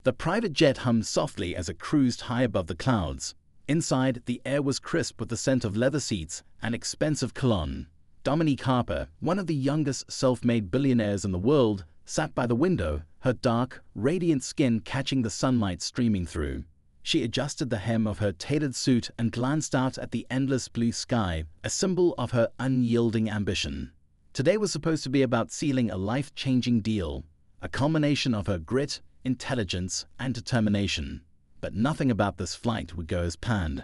The private jet hummed softly as it cruised high above the clouds. Inside, the air was crisp with the scent of leather seats and expensive cologne. Dominique Harper, one of the youngest self-made billionaires in the world, sat by the window, her dark, radiant skin catching the sunlight streaming through. She adjusted the hem of her tailored suit and glanced out at the endless blue sky, a symbol of her unyielding ambition. Today was supposed to be about sealing a life-changing deal, a culmination of her grit, intelligence, and determination. But nothing about this flight would go as planned.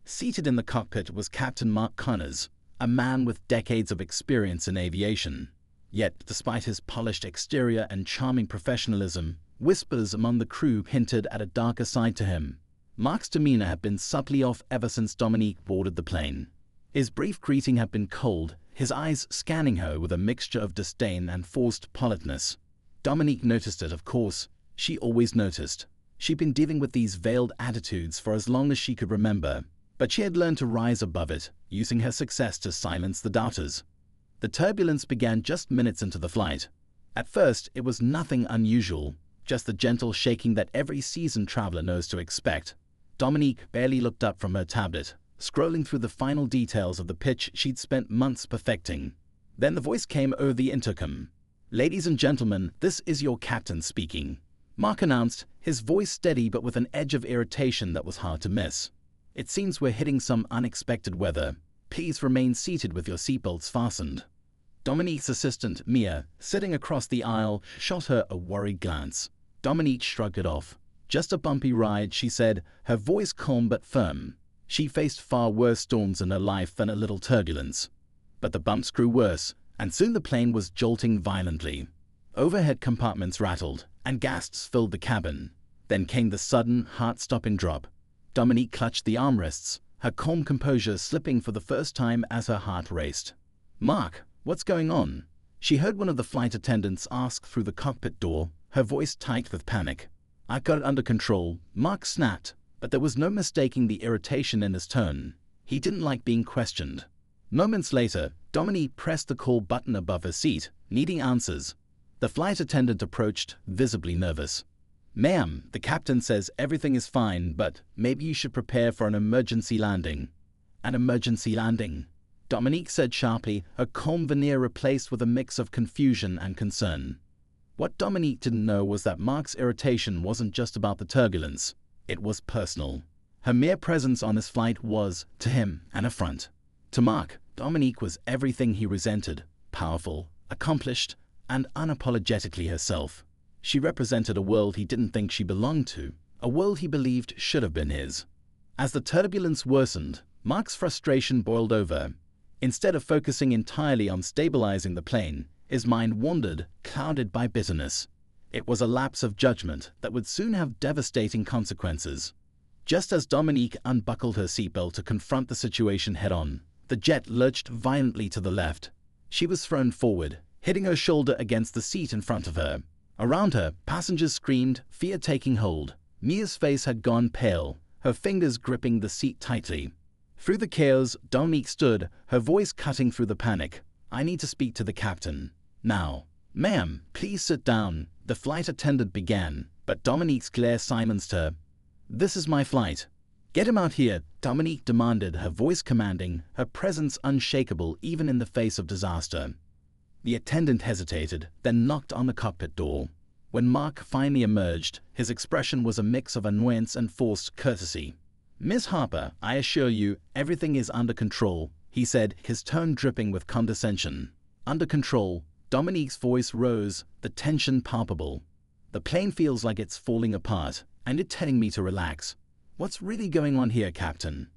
Seated in the cockpit was Captain Mark Connors, a man with decades of experience in aviation. Yet, despite his polished exterior and charming professionalism, whispers among the crew hinted at a darker side to him. Mark's demeanor had been subtly off ever since Dominique boarded the plane. His brief greeting had been cold, his eyes scanning her with a mixture of disdain and forced politeness. Dominique noticed it, of course. She always noticed. She'd been dealing with these veiled attitudes for as long as she could remember, but she had learned to rise above it, using her success to silence the doubters. The turbulence began just minutes into the flight. At first, it was nothing unusual, just the gentle shaking that every seasoned traveler knows to expect. Dominique barely looked up from her tablet, scrolling through the final details of the pitch she'd spent months perfecting. Then the voice came over the intercom. "Ladies and gentlemen, this is your captain speaking," Mark announced, his voice steady but with an edge of irritation that was hard to miss. "It seems we're hitting some unexpected weather. Please remain seated with your seatbelts fastened." Dominique's assistant, Mia, sitting across the aisle, shot her a worried glance. Dominique shrugged it off. "Just a bumpy ride," she said, her voice calm but firm. She faced far worse storms in her life than a little turbulence. But the bumps grew worse, and soon the plane was jolting violently. Overhead compartments rattled, and gasps filled the cabin. Then came the sudden, heart-stopping drop. Dominique clutched the armrests, her calm composure slipping for the first time as her heart raced. "Mark, what's going on?" She heard one of the flight attendants ask through the cockpit door, her voice tight with panic. "I've got it under control," Mark snapped, but there was no mistaking the irritation in his tone. He didn't like being questioned. Moments later, Dominique pressed the call button above her seat, needing answers. The flight attendant approached, visibly nervous. "Ma'am, the captain says everything is fine, but maybe you should prepare for an emergency landing." "An emergency landing?" Dominique said sharply, her calm veneer replaced with a mix of confusion and concern. What Dominique didn't know was that Mark's irritation wasn't just about the turbulence. It was personal. Her mere presence on his flight was, to him, an affront. To Mark, Dominique was everything he resented: powerful, accomplished, and unapologetically herself. She represented a world he didn't think she belonged to, a world he believed should have been his. As the turbulence worsened, Mark's frustration boiled over. Instead of focusing entirely on stabilizing the plane, his mind wandered, clouded by bitterness. It was a lapse of judgment that would soon have devastating consequences. Just as Dominique unbuckled her seatbelt to confront the situation head-on, the jet lurched violently to the left. She was thrown forward, hitting her shoulder against the seat in front of her. Around her, passengers screamed, fear taking hold. Mia's face had gone pale, her fingers gripping the seat tightly. Through the chaos, Dominique stood, her voice cutting through the panic. "I need to speak to the captain. Now." "Ma'am, please sit down," the flight attendant began, but Dominique's glare silenced her. "This is my flight." "Get him out here," Dominique demanded, her voice commanding, her presence unshakable even in the face of disaster. The attendant hesitated, then knocked on the cockpit door. When Mark finally emerged, his expression was a mix of annoyance and forced courtesy. "Miss Harper, I assure you, everything is under control," he said, his tone dripping with condescension. "Under control." Dominique's voice rose, the tension palpable. "The plane feels like it's falling apart, and you're telling me to relax. What's really going on here, Captain?"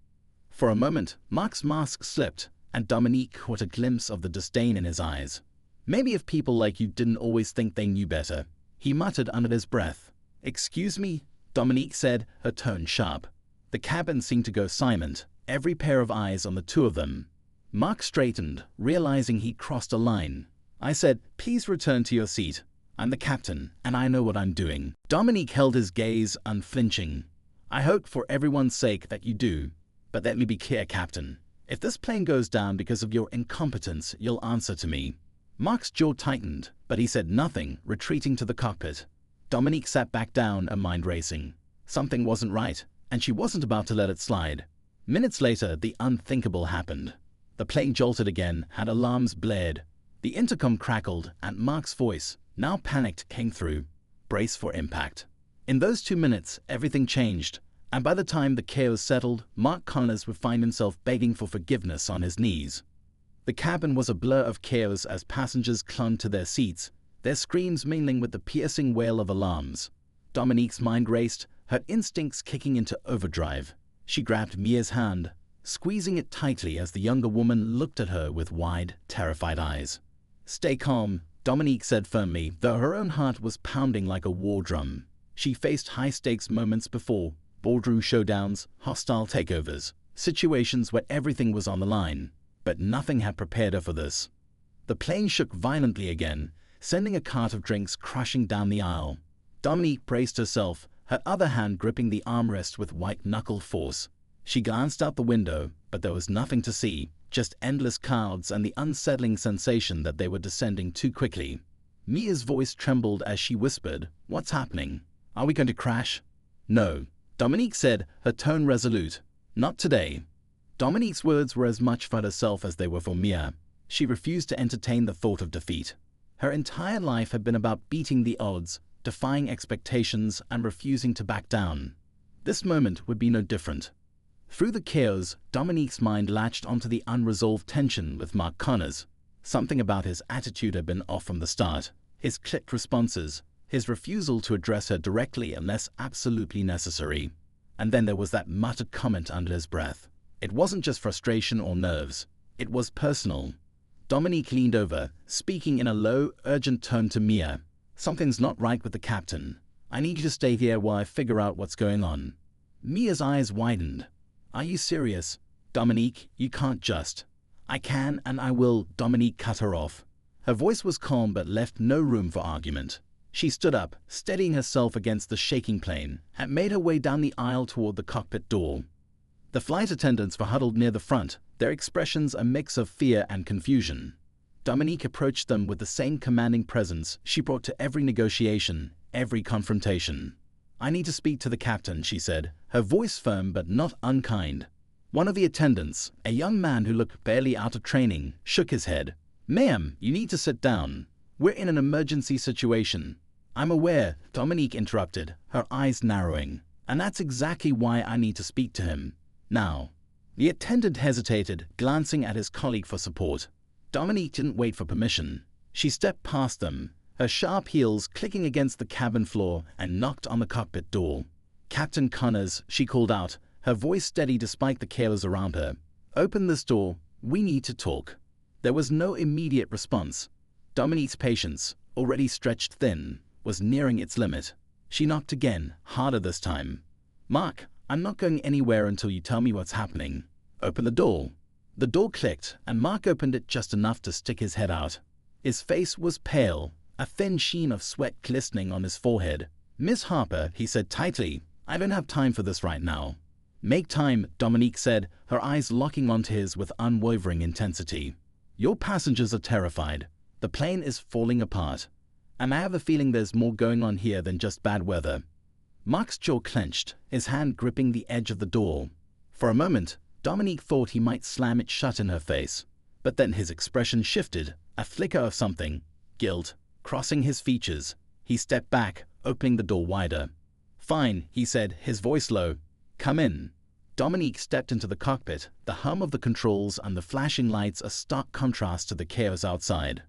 For a moment, Mark's mask slipped, and Dominique caught a glimpse of the disdain in his eyes. "Maybe if people like you didn't always think they knew better," he muttered under his breath. "Excuse me?" Dominique said, her tone sharp. The cabin seemed to go silent, every pair of eyes on the two of them. Mark straightened, realizing he'd crossed a line. "I said, please return to your seat. I'm the captain, and I know what I'm doing." Dominique held his gaze unflinching. "I hope for everyone's sake that you do. But let me be clear, Captain. If this plane goes down because of your incompetence, you'll answer to me." Mark's jaw tightened, but he said nothing, retreating to the cockpit. Dominique sat back down, her mind racing. Something wasn't right, and she wasn't about to let it slide. Minutes later, the unthinkable happened. The plane jolted again, and alarms blared. The intercom crackled, and Mark's voice, now panicked, came through. Brace for impact. In those 2 minutes, everything changed, and by the time the chaos settled, Mark Connors would find himself begging for forgiveness on his knees. The cabin was a blur of chaos as passengers clung to their seats, their screams mingling with the piercing wail of alarms. Dominique's mind raced, her instincts kicking into overdrive. She grabbed Mia's hand, squeezing it tightly as the younger woman looked at her with wide, terrified eyes. "Stay calm," Dominique said firmly, though her own heart was pounding like a war drum. She faced high-stakes moments before, boardroom showdowns, hostile takeovers, situations where everything was on the line, but nothing had prepared her for this. The plane shook violently again, sending a cart of drinks crashing down the aisle. Dominique braced herself, her other hand gripping the armrest with white-knuckle force. She glanced out the window, but there was nothing to see, just endless clouds and the unsettling sensation that they were descending too quickly. Mia's voice trembled as she whispered, "What's happening? Are we going to crash?" "No," Dominique said, her tone resolute. "Not today." Dominique's words were as much for herself as they were for Mia. She refused to entertain the thought of defeat. Her entire life had been about beating the odds, defying expectations, and refusing to back down. This moment would be no different. Through the chaos, Dominique's mind latched onto the unresolved tension with Mark Connors. Something about his attitude had been off from the start. His clipped responses, his refusal to address her directly unless absolutely necessary. And then there was that muttered comment under his breath. It wasn't just frustration or nerves. It was personal. Dominique leaned over, speaking in a low, urgent tone to Mia. "Something's not right with the captain. I need you to stay here while I figure out what's going on." Mia's eyes widened. "Are you serious? Dominique, you can't just." "I can and I will," Dominique cut her off. Her voice was calm but left no room for argument. She stood up, steadying herself against the shaking plane, and made her way down the aisle toward the cockpit door. The flight attendants were huddled near the front, their expressions a mix of fear and confusion. Dominique approached them with the same commanding presence she brought to every negotiation, every confrontation. "I need to speak to the captain," she said, her voice firm but not unkind. One of the attendants, a young man who looked barely out of training, shook his head. "Ma'am, you need to sit down. We're in an emergency situation." "I'm aware," Dominique interrupted, her eyes narrowing. "And that's exactly why I need to speak to him. Now." The attendant hesitated, glancing at his colleague for support. Dominique didn't wait for permission. She stepped past them, her sharp heels clicking against the cabin floor, and knocked on the cockpit door. "Captain Connors," she called out, her voice steady despite the chaos around her. "Open this door. We need to talk." There was no immediate response. Dominique's patience, already stretched thin, was nearing its limit. She knocked again, harder this time. "Mark, I'm not going anywhere until you tell me what's happening. Open the door." The door clicked, and Mark opened it just enough to stick his head out. His face was pale, a thin sheen of sweat glistening on his forehead. "Miss Harper," he said tightly, "I don't have time for this right now." "Make time," Dominique said, her eyes locking onto his with unwavering intensity. "Your passengers are terrified. The plane is falling apart. And I have a feeling there's more going on here than just bad weather." Mark's jaw clenched, his hand gripping the edge of the door. For a moment, Dominique thought he might slam it shut in her face. But then his expression shifted, a flicker of something, guilt, crossing his features. He stepped back, opening the door wider. "Fine," he said, his voice low. "Come in." Dominique stepped into the cockpit, the hum of the controls and the flashing lights a stark contrast to the chaos outside.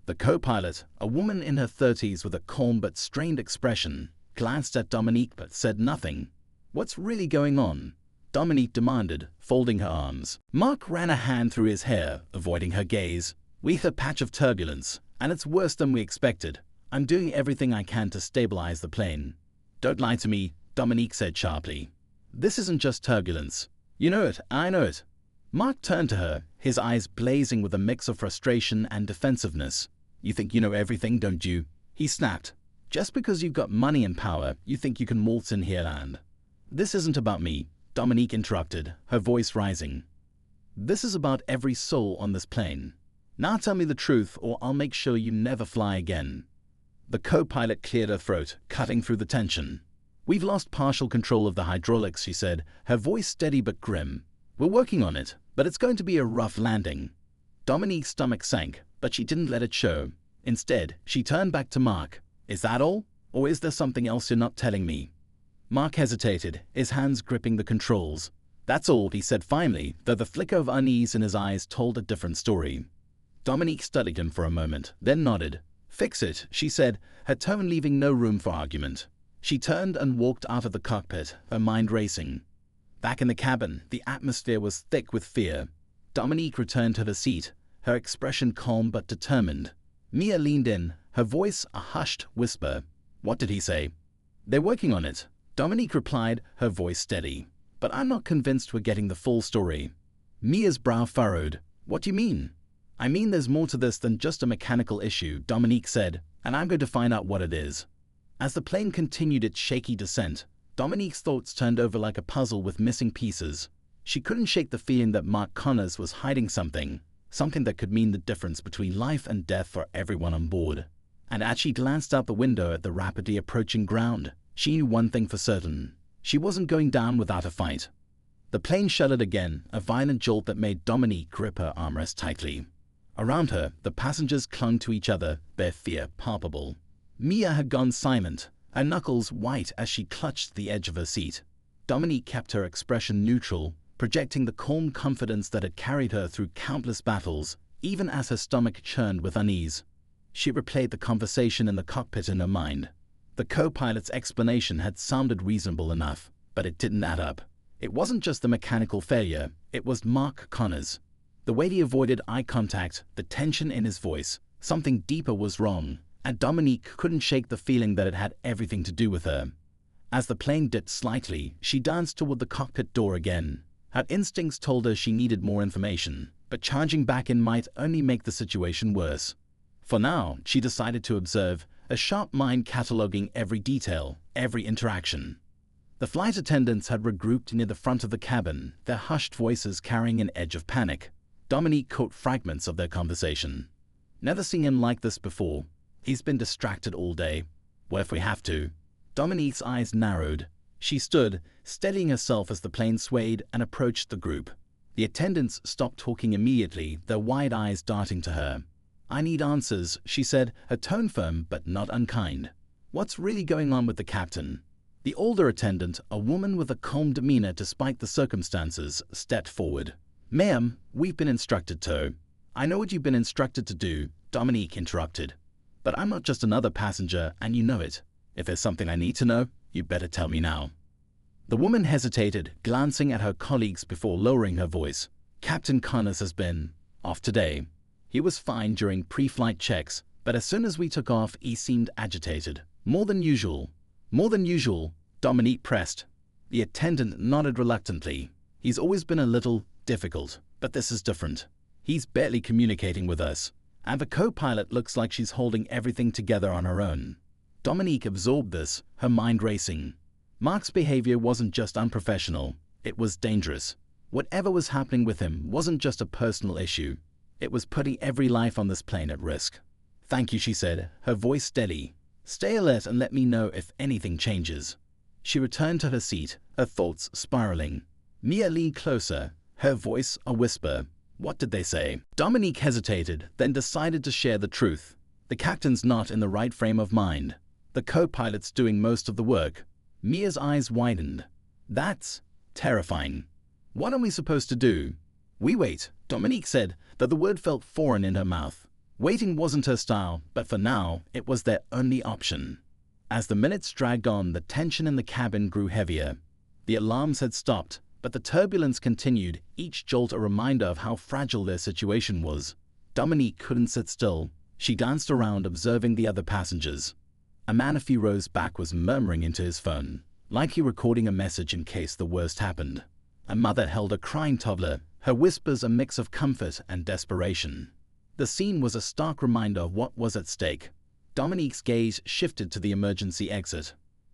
The co-pilot, a woman in her 30s with a calm but strained expression, glanced at Dominique but said nothing. "What's really going on?" Dominique demanded, folding her arms. Mark ran a hand through his hair, avoiding her gaze. "We hit a patch of turbulence, and it's worse than we expected. I'm doing everything I can to stabilize the plane." "Don't lie to me," Dominique said sharply. "This isn't just turbulence. You know it, I know it." Mark turned to her, his eyes blazing with a mix of frustration and defensiveness. "You think you know everything, don't you?" he snapped. "Just because you've got money and power, you think you can waltz in here and—" "This isn't about me," Dominique interrupted, her voice rising. "This is about every soul on this plane. Now tell me the truth or I'll make sure you never fly again." The co-pilot cleared her throat, cutting through the tension. "We've lost partial control of the hydraulics," she said, her voice steady but grim. "We're working on it, but it's going to be a rough landing." Dominique's stomach sank, but she didn't let it show. Instead, she turned back to Mark. "Is that all? Or is there something else you're not telling me?" Mark hesitated, his hands gripping the controls. "That's all," he said finally, though the flicker of unease in his eyes told a different story. Dominique studied him for a moment, then nodded. "Fix it," she said, her tone leaving no room for argument. She turned and walked out of the cockpit, her mind racing. Back in the cabin, the atmosphere was thick with fear. Dominique returned to the seat, her expression calm but determined. Mia leaned in, her voice a hushed whisper. "What did he say?" "They're working on it," Dominique replied, her voice steady. "But I'm not convinced we're getting the full story." Mia's brow furrowed. "What do you mean?" "I mean there's more to this than just a mechanical issue," Dominique said, "and I'm going to find out what it is." As the plane continued its shaky descent, Dominique's thoughts turned over like a puzzle with missing pieces. She couldn't shake the feeling that Mark Connors was hiding something that could mean the difference between life and death for everyone on board. And as she glanced out the window at the rapidly approaching ground, she knew one thing for certain. She wasn't going down without a fight. The plane shuddered again, a violent jolt that made Dominique grip her armrest tightly. Around her, the passengers clung to each other, their fear palpable. Mia had gone silent, her knuckles white as she clutched the edge of her seat. Dominique kept her expression neutral, projecting the calm confidence that had carried her through countless battles, even as her stomach churned with unease. She replayed the conversation in the cockpit in her mind. The co-pilot's explanation had sounded reasonable enough, but it didn't add up. It wasn't just the mechanical failure, it was Mark Connors. The way he avoided eye contact, the tension in his voice, something deeper was wrong, and Dominique couldn't shake the feeling that it had everything to do with her. As the plane dipped slightly, she danced toward the cockpit door again. Her instincts told her she needed more information, but charging back in might only make the situation worse. For now, she decided to observe, a sharp mind cataloging every detail, every interaction. The flight attendants had regrouped near the front of the cabin, their hushed voices carrying an edge of panic. Dominique caught fragments of their conversation. "Never seen him like this before. He's been distracted all day. What if we have to?" Dominique's eyes narrowed. She stood, steadying herself as the plane swayed and approached the group. The attendants stopped talking immediately, their wide eyes darting to her. "I need answers," she said, her tone firm but not unkind. "What's really going on with the captain?" The older attendant, a woman with a calm demeanor despite the circumstances, stepped forward. "Ma'am, we've been instructed to." "I know what you've been instructed to do," Dominique interrupted. "But I'm not just another passenger, and you know it. If there's something I need to know, you better tell me now." The woman hesitated, glancing at her colleagues before lowering her voice. "Captain Connors has been off today. He was fine during pre-flight checks, but as soon as we took off, he seemed agitated. More than usual." "More than usual," Dominique pressed. The attendant nodded reluctantly. "He's always been a little difficult, but this is different. He's barely communicating with us, and the co-pilot looks like she's holding everything together on her own." Dominique absorbed this, her mind racing. Mark's behavior wasn't just unprofessional, it was dangerous. Whatever was happening with him wasn't just a personal issue. It was putting every life on this plane at risk. "Thank you," she said, her voice steady. "Stay alert and let me know if anything changes." She returned to her seat, her thoughts spiraling. Mia leaned closer, her voice a whisper. "What did they say?" Dominique hesitated, then decided to share the truth. "The captain's not in the right frame of mind. The co-pilot's doing most of the work." Mia's eyes widened. "That's terrifying. What are we supposed to do?" "We wait," Dominique said, though the word felt foreign in her mouth. Waiting wasn't her style, but for now, it was their only option. As the minutes dragged on, the tension in the cabin grew heavier. The alarms had stopped, but the turbulence continued, each jolt a reminder of how fragile their situation was. Dominique couldn't sit still. She danced around, observing the other passengers. A man a few rows back was murmuring into his phone, likely recording a message in case the worst happened. A mother held a crying toddler, her whispers a mix of comfort and desperation. The scene was a stark reminder of what was at stake. Dominique's gaze shifted to the emergency exit.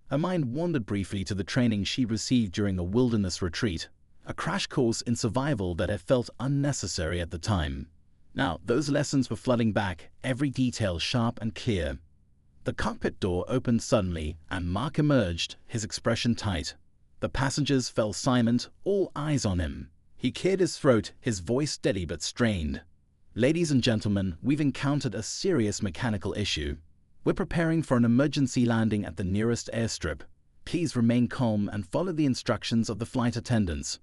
Her mind wandered briefly to the training she received during a wilderness retreat, a crash course in survival that had felt unnecessary at the time. Now, those lessons were flooding back, every detail sharp and clear. The cockpit door opened suddenly, and Mark emerged, his expression tight. The passengers fell silent, all eyes on him. He cleared his throat, his voice steady but strained. "Ladies and gentlemen, we've encountered a serious mechanical issue. We're preparing for an emergency landing at the nearest airstrip. Please remain calm and follow the instructions of the flight attendants."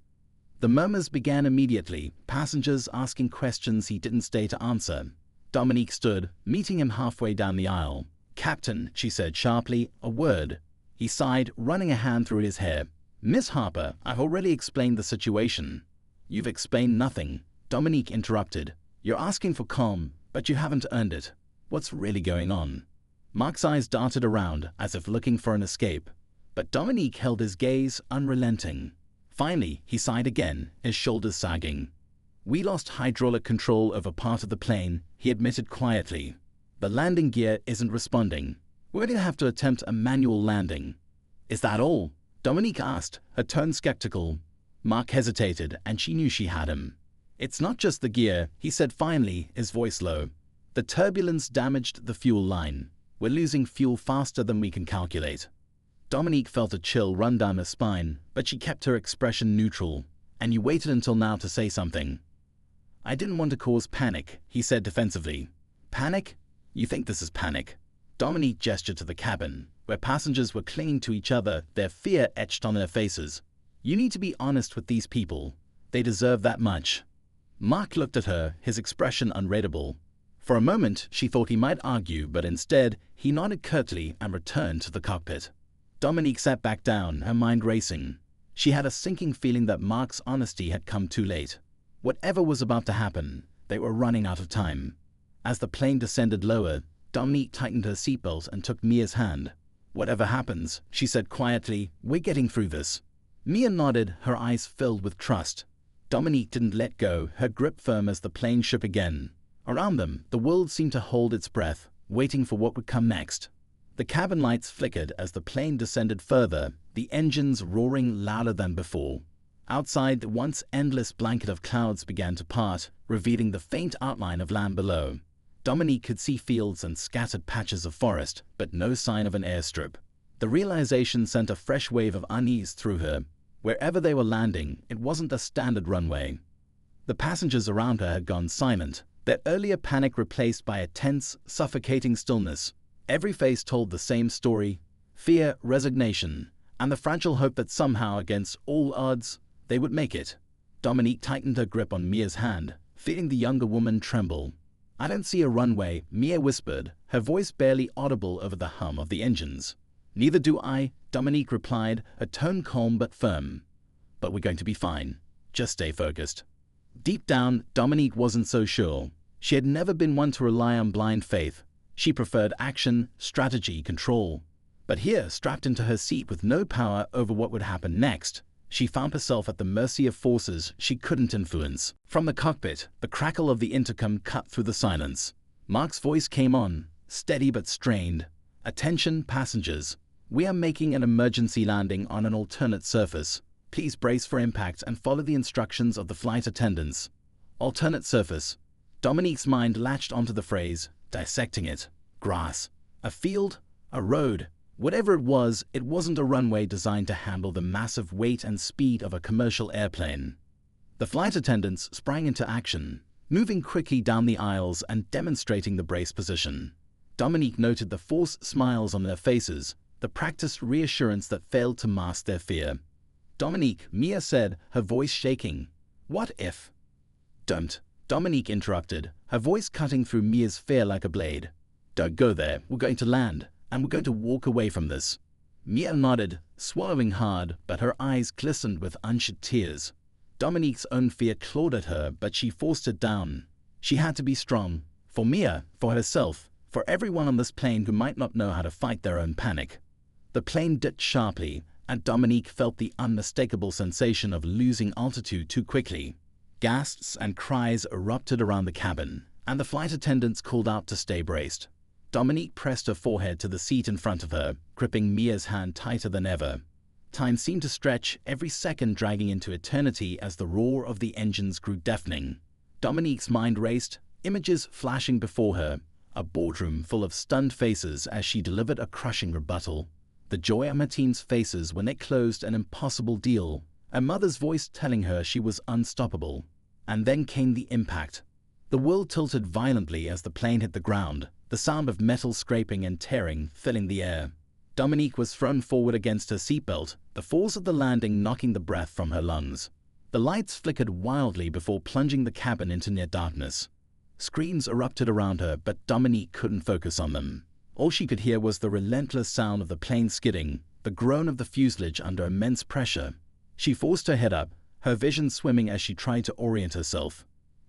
The murmurs began immediately, passengers asking questions he didn't stay to answer. Dominique stood, meeting him halfway down the aisle. "Captain," she said sharply, "a word." He sighed, running a hand through his hair. "Miss Harper, I've already explained the situation." "You've explained nothing," Dominique interrupted. "You're asking for calm, but you haven't earned it. What's really going on?" Mark's eyes darted around, as if looking for an escape. But Dominique held his gaze, unrelenting. Finally, he sighed again, his shoulders sagging. "We lost hydraulic control over part of the plane," he admitted quietly. "The landing gear isn't responding. We're going to have to attempt a manual landing." "Is that all?" Dominique asked, her tone skeptical. Mark hesitated, and she knew she had him. "It's not just the gear," he said finally, his voice low. "The turbulence damaged the fuel line. We're losing fuel faster than we can calculate." Dominique felt a chill run down her spine, but she kept her expression neutral. "And you waited until now to say something." "I didn't want to cause panic," he said defensively. "Panic? You think this is panic?" Dominique gestured to the cabin, where passengers were clinging to each other, their fear etched on their faces. "You need to be honest with these people. They deserve that much." Mark looked at her, his expression unreadable. For a moment, she thought he might argue, but instead, he nodded curtly and returned to the cockpit. Dominique sat back down, her mind racing. She had a sinking feeling that Mark's honesty had come too late. Whatever was about to happen, they were running out of time. As the plane descended lower, Dominique tightened her seatbelt and took Mia's hand. "Whatever happens," she said quietly, "we're getting through this." Mia nodded, her eyes filled with trust. Dominique didn't let go, her grip firm as the plane shook again. Around them, the world seemed to hold its breath, waiting for what would come next. The cabin lights flickered as the plane descended further, the engines roaring louder than before. Outside, the once endless blanket of clouds began to part, revealing the faint outline of land below. Dominique could see fields and scattered patches of forest, but no sign of an airstrip. The realization sent a fresh wave of unease through her. Wherever they were landing, it wasn't a standard runway. The passengers around her had gone silent, their earlier panic replaced by a tense, suffocating stillness. Every face told the same story: fear, resignation, and the fragile hope that somehow, against all odds, they would make it. Dominique tightened her grip on Mia's hand, feeling the younger woman tremble. "I don't see a runway," Mia whispered, her voice barely audible over the hum of the engines. "Neither do I," Dominique replied, her tone calm but firm. "But we're going to be fine. Just stay focused." Deep down, Dominique wasn't so sure. She had never been one to rely on blind faith. She preferred action, strategy, control. But here, strapped into her seat with no power over what would happen next, she found herself at the mercy of forces she couldn't influence. From the cockpit, the crackle of the intercom cut through the silence. Mark's voice came on, steady but strained. "Attention, passengers. We are making an emergency landing on an alternate surface. Please brace for impact and follow the instructions of the flight attendants." Alternate surface. Dominique's mind latched onto the phrase, dissecting it. Grass. A field? A road? Whatever it wasn't a runway designed to handle the massive weight and speed of a commercial airplane. The flight attendants sprang into action, moving quickly down the aisles and demonstrating the brace position. Dominique noted the forced smiles on their faces, the practiced reassurance that failed to mask their fear. "Dominique," Mia said, her voice shaking. "What if—" "Don't," Dominique interrupted, her voice cutting through Mia's fear like a blade. "Don't go there. We're going to land, and we're going to walk away from this." Mia nodded, swallowing hard, but her eyes glistened with unshed tears. Dominique's own fear clawed at her, but she forced it down. She had to be strong. For Mia, for herself, for everyone on this plane who might not know how to fight their own panic. The plane dipped sharply, and Dominique felt the unmistakable sensation of losing altitude too quickly. Gasps and cries erupted around the cabin, and the flight attendants called out to stay braced. Dominique pressed her forehead to the seat in front of her, gripping Mia's hand tighter than ever. Time seemed to stretch, every second dragging into eternity as the roar of the engines grew deafening. Dominique's mind raced, images flashing before her, a boardroom full of stunned faces as she delivered a crushing rebuttal. The joy on her team's faces when they closed an impossible deal, a mother's voice telling her she was unstoppable. And then came the impact. The world tilted violently as the plane hit the ground, the sound of metal scraping and tearing filling the air. Dominique was thrown forward against her seatbelt, the force of the landing knocking the breath from her lungs. The lights flickered wildly before plunging the cabin into near darkness. Screams erupted around her, but Dominique couldn't focus on them. All she could hear was the relentless sound of the plane skidding, the groan of the fuselage under immense pressure. She forced her head up, her vision swimming as she tried to orient herself.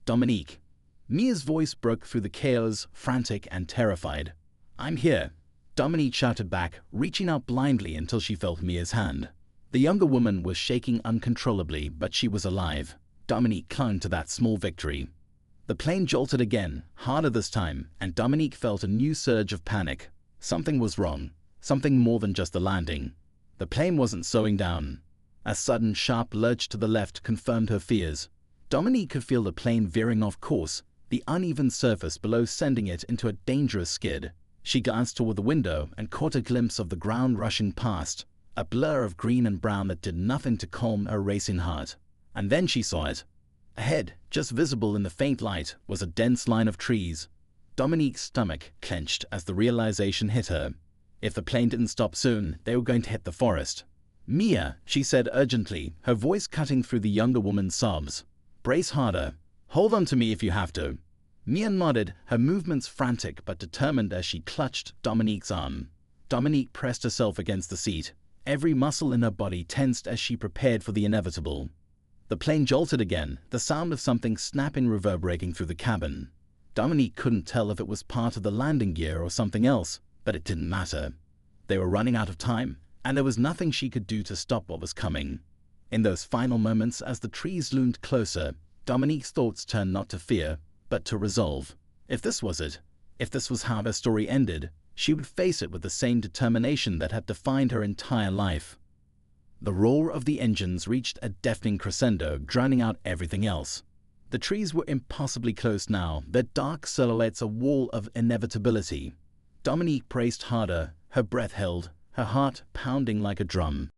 Dominique. Mia's voice broke through the chaos, frantic and terrified. "I'm here," Dominique shouted back, reaching out blindly until she felt Mia's hand. The younger woman was shaking uncontrollably, but she was alive. Dominique clung to that small victory. The plane jolted again, harder this time, and Dominique felt a new surge of panic. Something was wrong, something more than just the landing. The plane wasn't slowing down. A sudden, sharp lurch to the left confirmed her fears. Dominique could feel the plane veering off course, the uneven surface below sending it into a dangerous skid. She glanced toward the window and caught a glimpse of the ground rushing past, a blur of green and brown that did nothing to calm her racing heart. And then she saw it. Ahead, just visible in the faint light, was a dense line of trees. Dominique's stomach clenched as the realization hit her. If the plane didn't stop soon, they were going to hit the forest. "Mia," she said urgently, her voice cutting through the younger woman's sobs. "Brace harder. Hold on to me if you have to." Mia nodded, her movements frantic but determined as she clutched Dominique's arm. Dominique pressed herself against the seat. Every muscle in her body tensed as she prepared for the inevitable. The plane jolted again, the sound of something snapping reverberating through the cabin. Dominique couldn't tell if it was part of the landing gear or something else, but it didn't matter. They were running out of time, and there was nothing she could do to stop what was coming. In those final moments, as the trees loomed closer, Dominique's thoughts turned not to fear, but to resolve. If this was it, if this was how their story ended, she would face it with the same determination that had defined her entire life. The roar of the engines reached a deafening crescendo, drowning out everything else. The trees were impossibly close now, their dark silhouettes a wall of inevitability. Dominique braced harder, her breath held, her heart pounding like a drum.